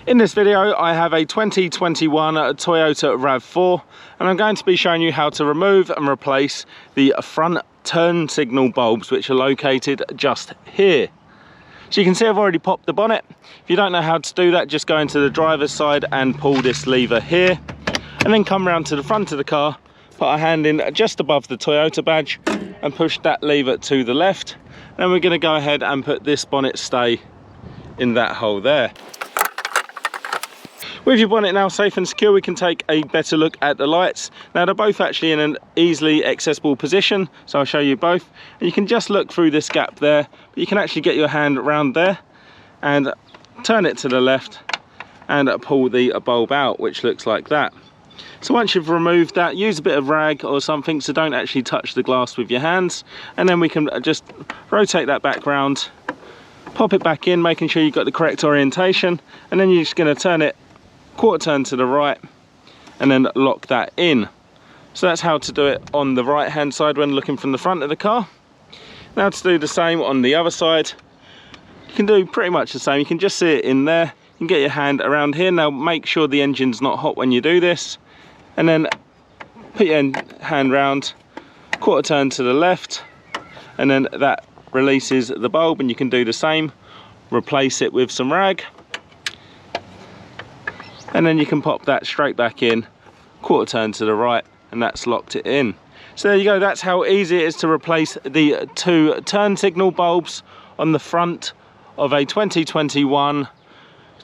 In this video I have a 2021 Toyota RAV4 and I'm going to be showing you how to remove and replace the front turn signal bulbs which are located just here. So you can see I've already popped the bonnet. If you don't know how to do that, just go into the driver's side and pull this lever here and then come around to the front of the car, put our hand in just above the Toyota badge and push that lever to the left. Then we're going to go ahead and put this bonnet stay in that hole there. With your bonnet now safe and secure, we can take a better look at the lights. Now they're both actually in an easily accessible position, so I'll show you both. And you can just look through this gap there, but you can actually get your hand around there and turn it to the left and pull the bulb out, which looks like that. So once you've removed that, use a bit of rag or something so don't actually touch the glass with your hands, and then we can just rotate that back round, pop it back in, making sure you've got the correct orientation, and then you're just going to turn it quarter turn to the right and then lock that in. So that's how to do it on the right hand side when looking from the front of the car. Now to do the same on the other side, you can do pretty much the same. You can just see it in there. You can get your hand around here. Now make sure the engine's not hot when you do this, and then put your hand round, quarter turn to the left, and then that releases the bulb, and you can do the same. Replace it with some rag, and then you can pop that straight back in, quarter turn to the right, and that's locked it in. So there you go, that's how easy it is to replace the two turn signal bulbs on the front of a 2021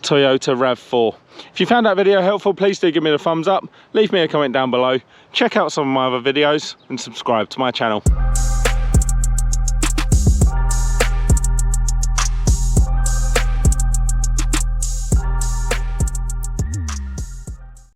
Toyota RAV4. If you found that video helpful, please do give me a thumbs up, leave me a comment down below, check out some of my other videos and subscribe to my channel.